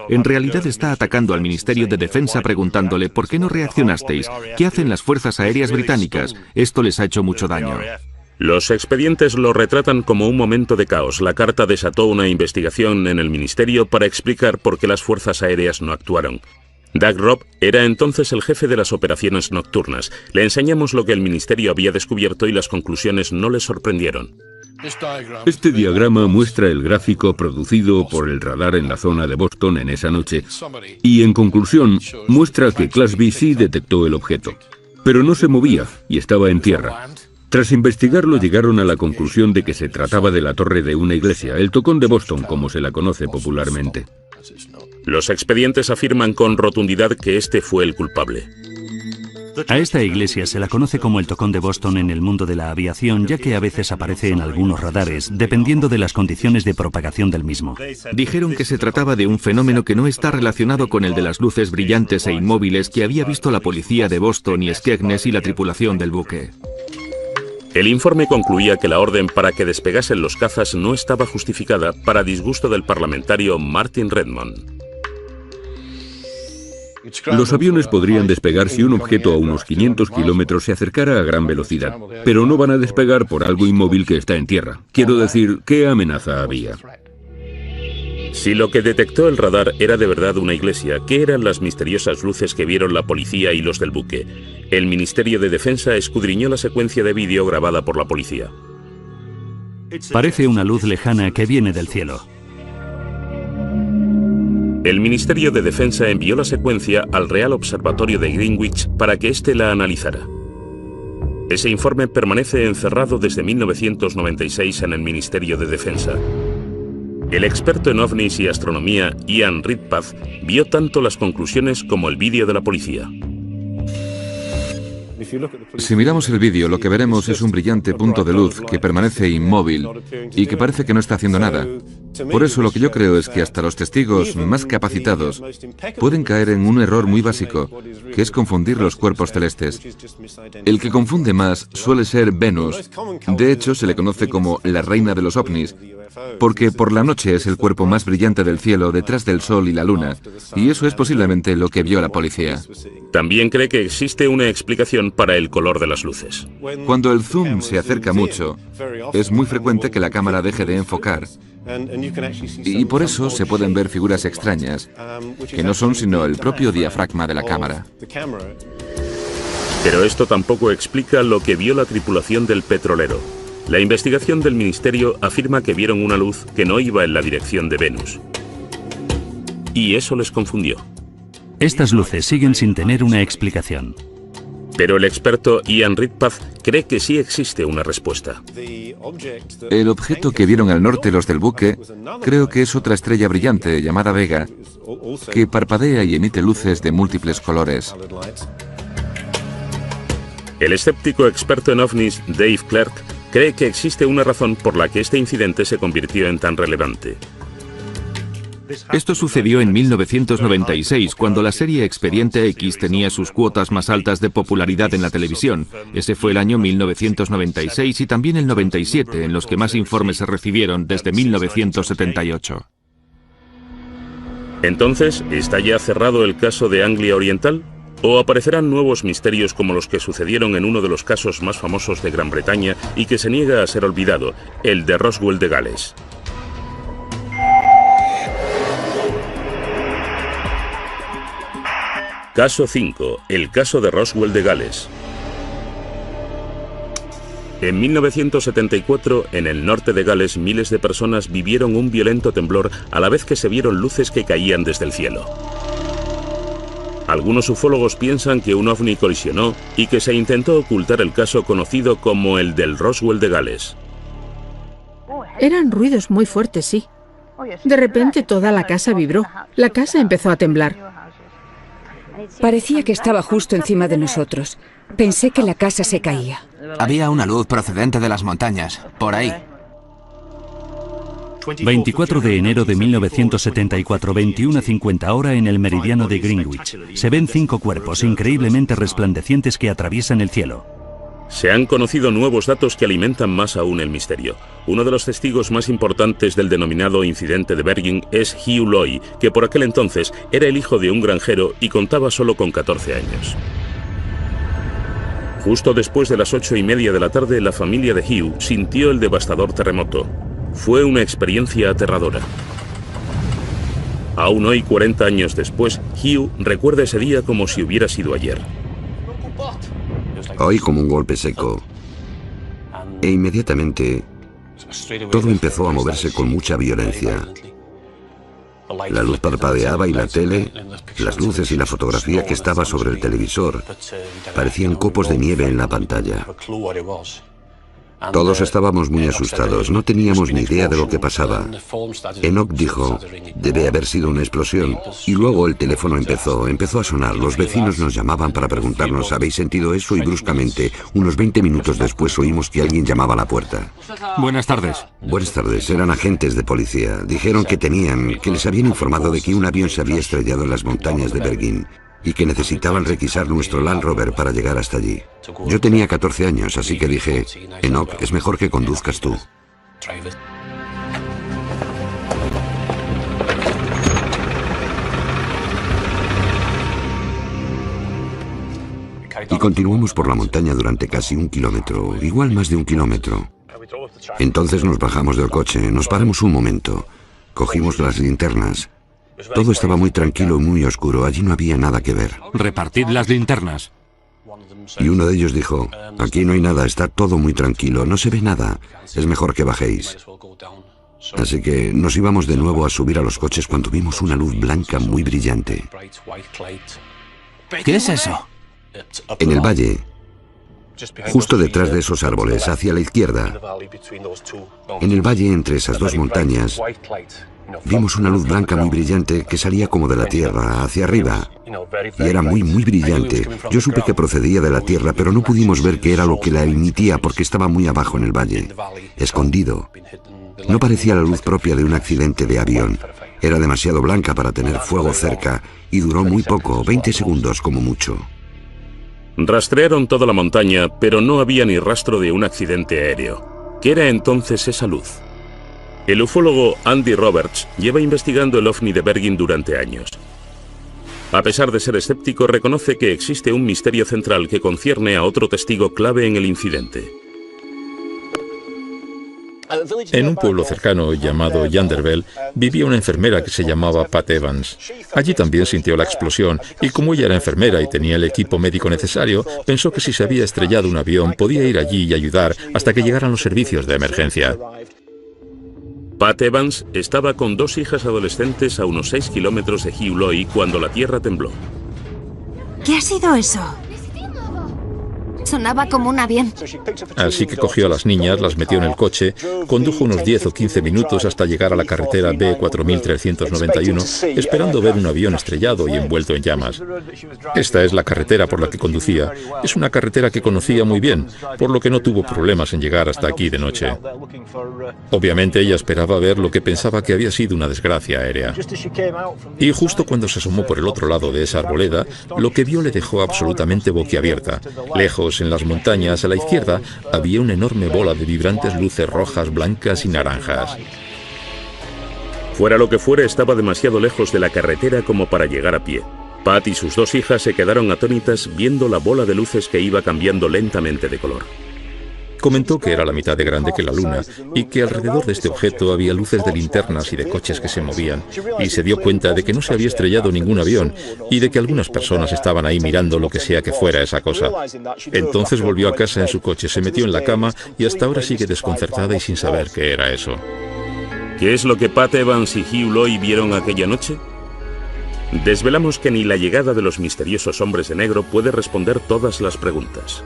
En realidad está atacando al Ministerio de Defensa preguntándole ¿por qué no reaccionasteis? ¿Qué hacen las fuerzas aéreas británicas? Esto les ha hecho mucho daño. Los expedientes lo retratan como un momento de caos. La carta desató una investigación en el ministerio para explicar por qué las fuerzas aéreas no actuaron. Doug Robb era entonces el jefe de las operaciones nocturnas. Le enseñamos lo que el ministerio había descubierto y las conclusiones no le sorprendieron. Este diagrama muestra el gráfico producido por el radar en la zona de Boston en esa noche y, en conclusión, muestra que Claxby sí detectó el objeto, pero no se movía y estaba en tierra. Tras investigarlo llegaron a la conclusión de que se trataba de la torre de una iglesia, el Tocón de Boston, como se la conoce popularmente. Los expedientes afirman con rotundidad que este fue el culpable. A esta iglesia se la conoce como el Tocón de Boston en el mundo de la aviación, ya que a veces aparece en algunos radares, dependiendo de las condiciones de propagación del mismo. Dijeron que se trataba de un fenómeno que no está relacionado con el de las luces brillantes e inmóviles que había visto la policía de Boston y Skegness y la tripulación del buque. El informe concluía que la orden para que despegasen los cazas no estaba justificada, para disgusto del parlamentario Martin Redmond. Los aviones podrían despegar si un objeto a unos 500 kilómetros se acercara a gran velocidad, pero no van a despegar por algo inmóvil que está en tierra. Quiero decir, ¿qué amenaza había? Si lo que detectó el radar era de verdad una iglesia, ¿qué eran las misteriosas luces que vieron la policía y los del buque? El Ministerio de Defensa escudriñó la secuencia de vídeo grabada por la policía. Parece una luz lejana que viene del cielo. El Ministerio de Defensa envió la secuencia al Real Observatorio de Greenwich para que éste la analizara. Ese informe permanece encerrado desde 1996 en el Ministerio de Defensa. El experto en ovnis y astronomía Ian Redpath vio tanto las conclusiones como el vídeo de la policía. Si miramos el vídeo, lo que veremos es un brillante punto de luz que permanece inmóvil y que parece que no está haciendo nada. Por eso lo que yo creo es que hasta los testigos más capacitados pueden caer en un error muy básico, que es confundir los cuerpos celestes. El que confunde más suele ser Venus. De hecho, se le conoce como la reina de los ovnis, porque por la noche es el cuerpo más brillante del cielo detrás del Sol y la Luna, y eso es posiblemente lo que vio la policía. También cree que existe una explicación para el color de las luces. Cuando el zoom se acerca mucho, es muy frecuente que la cámara deje de enfocar, y por eso se pueden ver figuras extrañas, que no son sino el propio diafragma de la cámara. Pero esto tampoco explica lo que vio la tripulación del petrolero. La investigación del ministerio afirma que vieron una luz que no iba en la dirección de Venus. Y eso les confundió. Estas luces siguen sin tener una explicación. Pero el experto Ian Redpath cree que sí existe una respuesta. El objeto que vieron al norte los del buque, creo que es otra estrella brillante llamada Vega, que parpadea y emite luces de múltiples colores. El escéptico experto en ovnis Dave Clark cree que existe una razón por la que este incidente se convirtió en tan relevante. Esto sucedió en 1996, cuando la serie Expediente X tenía sus cuotas más altas de popularidad en la televisión. Ese fue el año 1996 y también el 97, en los que más informes se recibieron desde 1978. Entonces, ¿está ya cerrado el caso de Anglia Oriental? ¿O aparecerán nuevos misterios como los que sucedieron en uno de los casos más famosos de Gran Bretaña y que se niega a ser olvidado, el de Roswell de Gales? Caso 5. El caso de Roswell de Gales. En 1974, en el norte de Gales, miles de personas vivieron un violento temblor a la vez que se vieron luces que caían desde el cielo. Algunos ufólogos piensan que un ovni colisionó y que se intentó ocultar el caso conocido como el del Roswell de Gales. Eran ruidos muy fuertes, sí. De repente toda la casa vibró. La casa empezó a temblar. Parecía que estaba justo encima de nosotros. Pensé que la casa se caía. Había una luz procedente de las montañas, por ahí. 24 de enero de 1974, 21:50 hora en el meridiano de Greenwich. Se ven 5 cuerpos increíblemente resplandecientes que atraviesan el cielo. Se han conocido nuevos datos que alimentan más aún el misterio. Uno de los testigos más importantes del denominado incidente de Bergen es Hugh Loy, que por aquel entonces era el hijo de un granjero y contaba solo con 14 años. Justo después de las 8:30 de la tarde, la familia de Hugh sintió el devastador terremoto. Fue una experiencia aterradora. Aún hoy, 40 años después, Hugh recuerda ese día como si hubiera sido ayer. Oí como un golpe seco. E inmediatamente todo empezó a moverse con mucha violencia. La luz parpadeaba y la tele, las luces y la fotografía que estaba sobre el televisor parecían copos de nieve en la pantalla. Todos estábamos muy asustados, no teníamos ni idea de lo que pasaba. Enoch dijo, debe haber sido una explosión. Y luego el teléfono empezó a sonar. Los vecinos nos llamaban para preguntarnos, ¿habéis sentido eso? Y bruscamente, unos 20 minutos después, oímos que alguien llamaba a la puerta. Buenas tardes. Buenas tardes, eran agentes de policía. Dijeron que les habían informado de que un avión se había estrellado en las montañas de Bergen y que necesitaban requisar nuestro Land Rover para llegar hasta allí. Yo tenía 14 años, así que dije, Enoch, es mejor que conduzcas tú. Y continuamos por la montaña durante casi 1 kilómetro, igual más de 1 kilómetro. Entonces nos bajamos del coche, nos paramos un momento, cogimos las linternas. Todo estaba muy tranquilo y muy oscuro, allí no había nada que ver. Repartid las linternas. Y uno de ellos dijo, aquí no hay nada, está todo muy tranquilo, no se ve nada, es mejor que bajéis. Así que nos íbamos de nuevo a subir a los coches cuando vimos una luz blanca muy brillante. ¿Qué es eso? En el valle Justo detrás de esos árboles, hacia la izquierda, en el valle entre esas dos montañas, vimos una luz blanca muy brillante que salía como de la tierra, hacia arriba. Y era muy brillante. Yo supe que procedía de la tierra, pero no pudimos ver qué era lo que la emitía porque estaba muy abajo en el valle, escondido. No parecía la luz propia de un accidente de avión. Era demasiado blanca para tener fuego cerca y duró muy poco, 20 segundos como mucho. Rastrearon toda la montaña, pero no había ni rastro de un accidente aéreo. ¿Qué era entonces esa luz? El ufólogo Andy Roberts lleva investigando el ovni de Bergen durante años. A pesar de ser escéptico, reconoce que existe un misterio central que concierne a otro testigo clave en el incidente. En un pueblo cercano llamado Yanderville vivía una enfermera que se llamaba Pat Evans. Allí también sintió la explosión y como ella era enfermera y tenía el equipo médico necesario, pensó que si se había estrellado un avión podía ir allí y ayudar hasta que llegaran los servicios de emergencia. Pat Evans estaba con 2 hijas adolescentes a unos 6 kilómetros de Hugh Loy cuando la tierra tembló. ¿Qué ha sido eso? Sonaba como un avión. Así que cogió a las niñas, las metió en el coche, condujo unos 10 o 15 minutos hasta llegar a la carretera B4391, esperando ver un avión estrellado y envuelto en llamas. Esta es la carretera por la que conducía. Es una carretera que conocía muy bien, por lo que no tuvo problemas en llegar hasta aquí de noche. Obviamente ella esperaba ver lo que pensaba que había sido una desgracia aérea. Y justo cuando se asomó por el otro lado de esa arboleda, lo que vio le dejó absolutamente boquiabierta. Lejos, en las montañas, a la izquierda, había una enorme bola de vibrantes luces rojas, blancas y naranjas. Fuera lo que fuera, estaba demasiado lejos de la carretera como para llegar a pie. Pat y sus 2 hijas se quedaron atónitas viendo la bola de luces que iba cambiando lentamente de color. Comentó que era la mitad de grande que la luna y que alrededor de este objeto había luces de linternas y de coches que se movían, y se dio cuenta de que no se había estrellado ningún avión y de que algunas personas estaban ahí mirando lo que sea que fuera esa cosa. Entonces volvió a casa en su coche, se metió en la cama y hasta ahora sigue desconcertada y sin saber qué era eso. ¿Qué es lo que Pat Evans y Hugh Loy vieron aquella noche? Desvelamos que ni la llegada de los misteriosos hombres de negro puede responder todas las preguntas.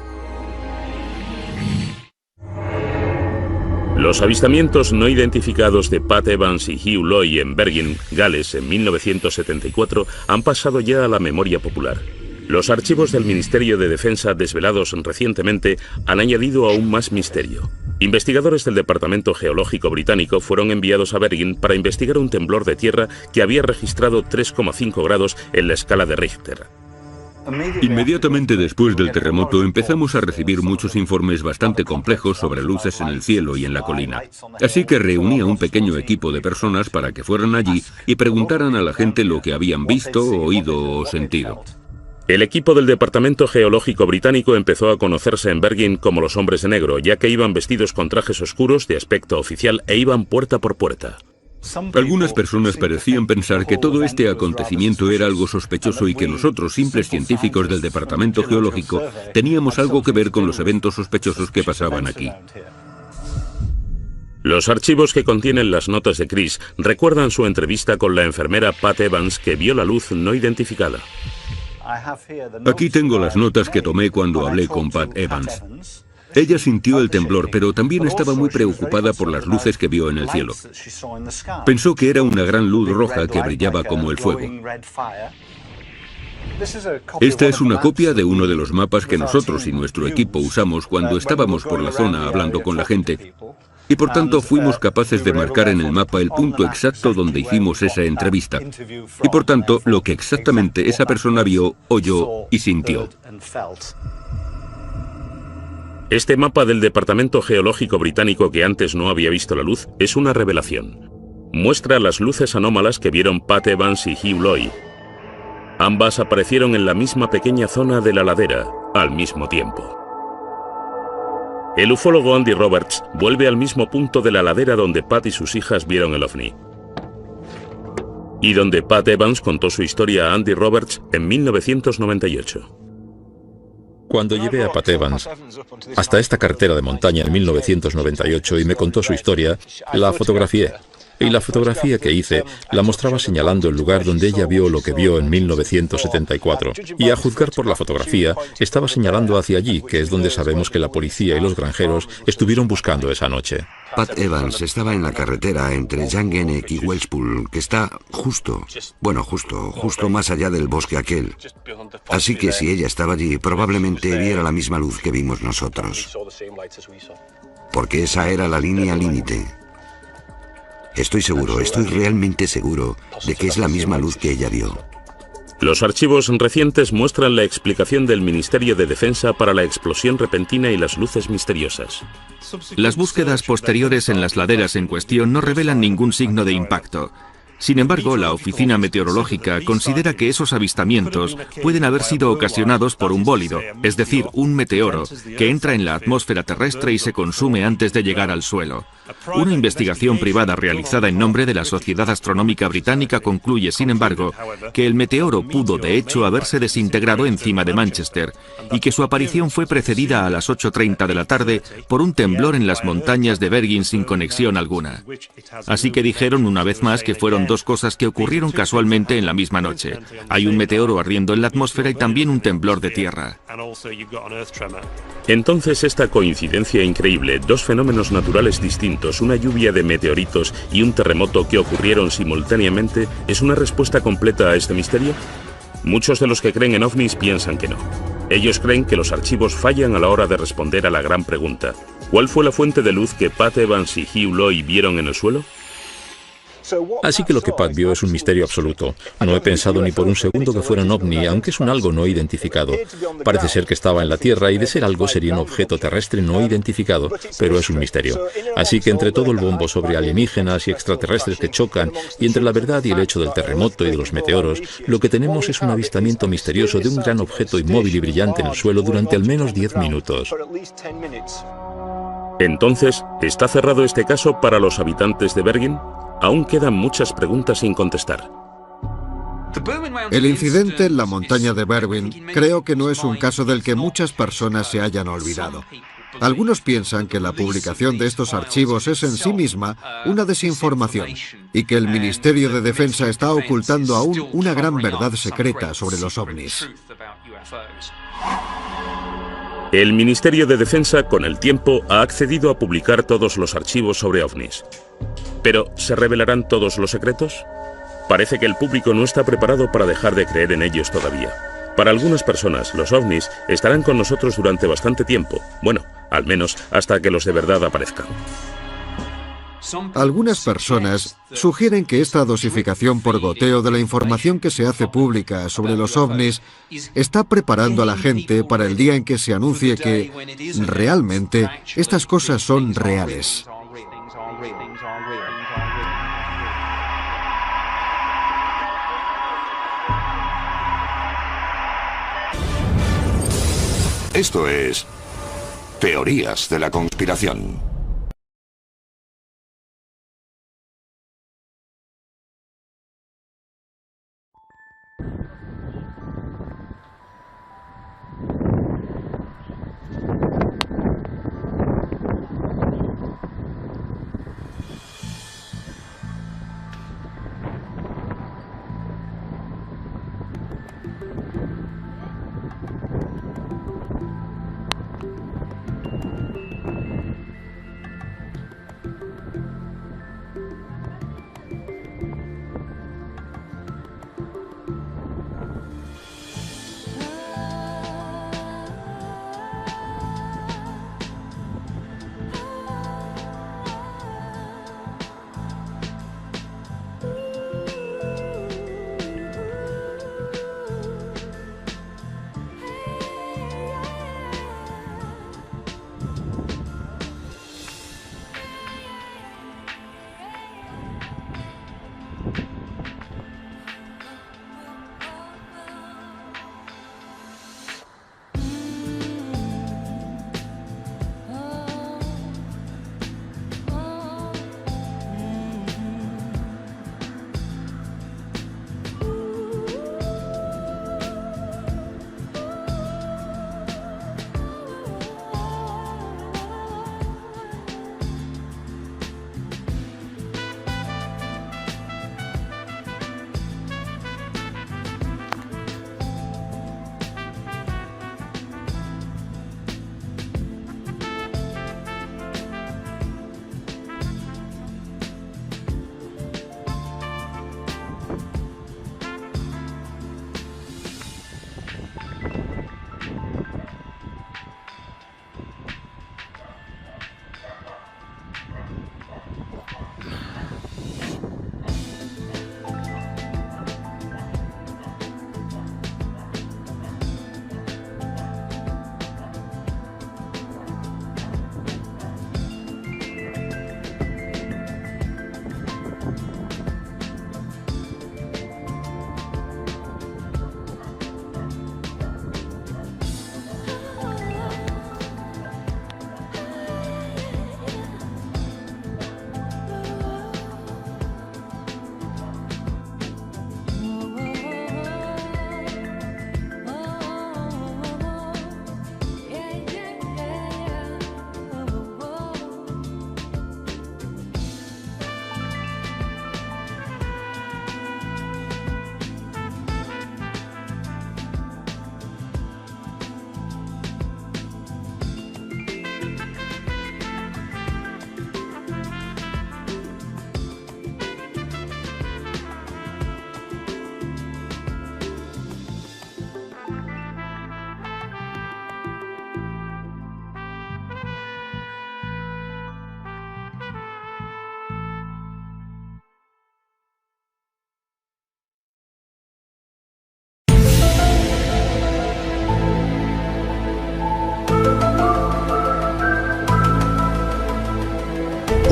Los avistamientos no identificados de Pat Evans y Hugh Loy en Bergen, Gales, en 1974 han pasado ya a la memoria popular. Los archivos del Ministerio de Defensa desvelados recientemente han añadido aún más misterio. Investigadores del Departamento Geológico Británico fueron enviados a Bergen para investigar un temblor de tierra que había registrado 3,5 grados en la escala de Richter. Inmediatamente después del terremoto empezamos a recibir muchos informes bastante complejos sobre luces en el cielo y en la colina. Así que reuní a un pequeño equipo de personas para que fueran allí y preguntaran a la gente lo que habían visto, oído o sentido. El equipo del Departamento Geológico Británico empezó a conocerse en Bergen como los hombres de negro, ya que iban vestidos con trajes oscuros de aspecto oficial e iban puerta por puerta. Algunas personas parecían pensar que todo este acontecimiento era algo sospechoso y que nosotros, simples científicos del Departamento Geológico, teníamos algo que ver con los eventos sospechosos que pasaban aquí. Los archivos que contienen las notas de Chris recuerdan su entrevista con la enfermera Pat Evans que vio la luz no identificada. Aquí tengo las notas que tomé cuando hablé con Pat Evans. Ella sintió el temblor, pero también estaba muy preocupada por las luces que vio en el cielo. Pensó que era una gran luz roja que brillaba como el fuego. Esta es una copia de uno de los mapas que nosotros y nuestro equipo usamos cuando estábamos por la zona hablando con la gente. Y por tanto fuimos capaces de marcar en el mapa el punto exacto donde hicimos esa entrevista. Y por tanto, lo que exactamente esa persona vio, oyó y sintió. Este mapa del Departamento Geológico Británico que antes no había visto la luz es una revelación. Muestra las luces anómalas que vieron Pat Evans y Hugh Loy. Ambas aparecieron en la misma pequeña zona de la ladera, al mismo tiempo. El ufólogo Andy Roberts vuelve al mismo punto de la ladera donde Pat y sus hijas vieron el ovni. Y donde Pat Evans contó su historia a Andy Roberts en 1998. Cuando llevé a Pat Evans hasta esta carretera de montaña en 1998 y me contó su historia, la fotografié. y la fotografía que hice la mostraba señalando el lugar donde ella vio lo que vio en 1974. Y a juzgar por la fotografía, estaba señalando hacia allí, que es donde sabemos que la policía y los granjeros estuvieron buscando esa noche. Pat Evans estaba en la carretera entre Llangennec y Welshpool, que está justo más allá del bosque aquel. Así que si ella estaba allí, probablemente viera la misma luz que vimos nosotros. Porque esa era la línea límite. Estoy realmente seguro de que es la misma luz que ella vio. Los archivos recientes muestran la explicación del Ministerio de Defensa para la explosión repentina y las luces misteriosas. Las búsquedas posteriores en las laderas en cuestión no revelan ningún signo de impacto. Sin embargo, la Oficina Meteorológica considera que esos avistamientos pueden haber sido ocasionados por un bólido, es decir, un meteoro, que entra en la atmósfera terrestre y se consume antes de llegar al suelo. Una investigación privada realizada en nombre de la Sociedad Astronómica Británica concluye, sin embargo, que el meteoro pudo de hecho haberse desintegrado encima de Manchester y que su aparición fue precedida a las 8:30 de la tarde por un temblor en las montañas de Bergen sin conexión alguna. Así que dijeron una vez más que fueron dos cosas que ocurrieron casualmente en la misma noche. Hay un meteoro ardiendo en la atmósfera y también un temblor de tierra. Entonces esta coincidencia increíble, dos fenómenos naturales distintos, una lluvia de meteoritos y un terremoto que ocurrieron simultáneamente, ¿es una respuesta completa a este misterio? Muchos de los que creen en ovnis piensan que no. Ellos creen que los archivos fallan a la hora de responder a la gran pregunta: ¿cuál fue la fuente de luz que Pat Evans y Hugh Loy vieron en el suelo? Así que lo que Pat vio es un misterio absoluto. No he pensado ni por un segundo que fuera un ovni, aunque es un algo no identificado. Parece ser que estaba en la Tierra y de ser algo sería un objeto terrestre no identificado, pero es un misterio. Así que entre todo el bombo sobre alienígenas y extraterrestres que chocan, y entre la verdad y el hecho del terremoto y de los meteoros, lo que tenemos es un avistamiento misterioso de un gran objeto inmóvil y brillante en el suelo durante al menos 10 minutos. Entonces, ¿está cerrado este caso para los habitantes de Bergen? Aún quedan muchas preguntas sin contestar. El incidente en la montaña de Bergen creo que no es un caso del que muchas personas se hayan olvidado. Algunos piensan que la publicación de estos archivos es en sí misma una desinformación y que el Ministerio de Defensa está ocultando aún una gran verdad secreta sobre los ovnis. El Ministerio de Defensa, con el tiempo, ha accedido a publicar todos los archivos sobre ovnis. Pero, ¿se revelarán todos los secretos? Parece que el público no está preparado para dejar de creer en ellos todavía. Para algunas personas, los ovnis estarán con nosotros durante bastante tiempo. Bueno, al menos hasta que los de verdad aparezcan. Algunas personas sugieren que esta dosificación por goteo de la información que se hace pública sobre los ovnis está preparando a la gente para el día en que se anuncie que realmente estas cosas son reales. Esto es Teorías de la Conspiración.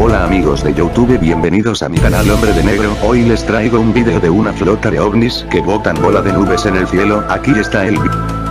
Hola amigos de YouTube, bienvenidos a mi canal Hombre de Negro. Hoy les traigo un vídeo de una flota de ovnis que botan bola de nubes en el cielo. Aquí está el vídeo.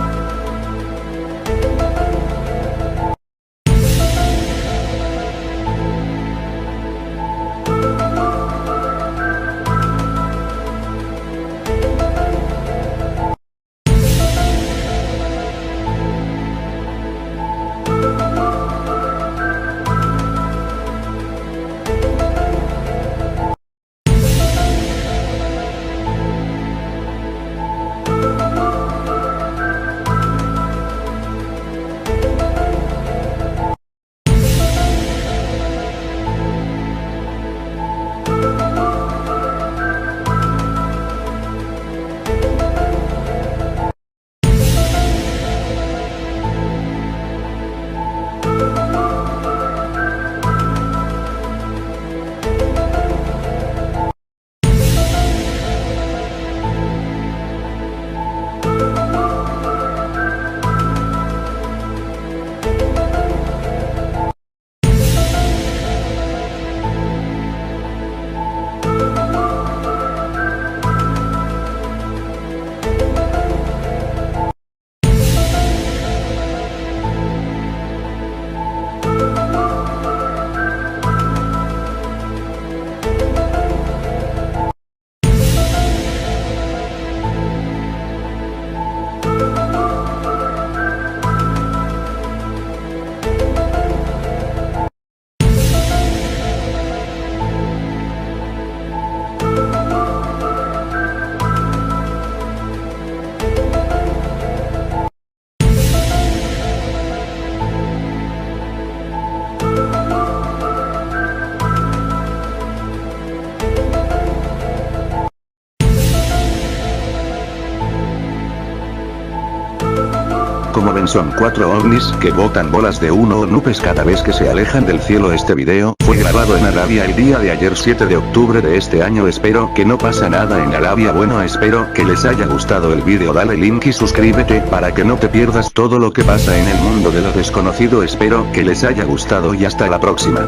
Como ven, son 4 ovnis que botan bolas de humo o nubes cada vez que se alejan del cielo. Este video fue grabado en Arabia el día de ayer 7 de octubre de este año. Espero que no pasa nada en Arabia. Bueno, espero que les haya gustado el video. Dale like y suscríbete para que no te pierdas todo lo que pasa en el mundo de lo desconocido. Espero que les haya gustado y hasta la próxima.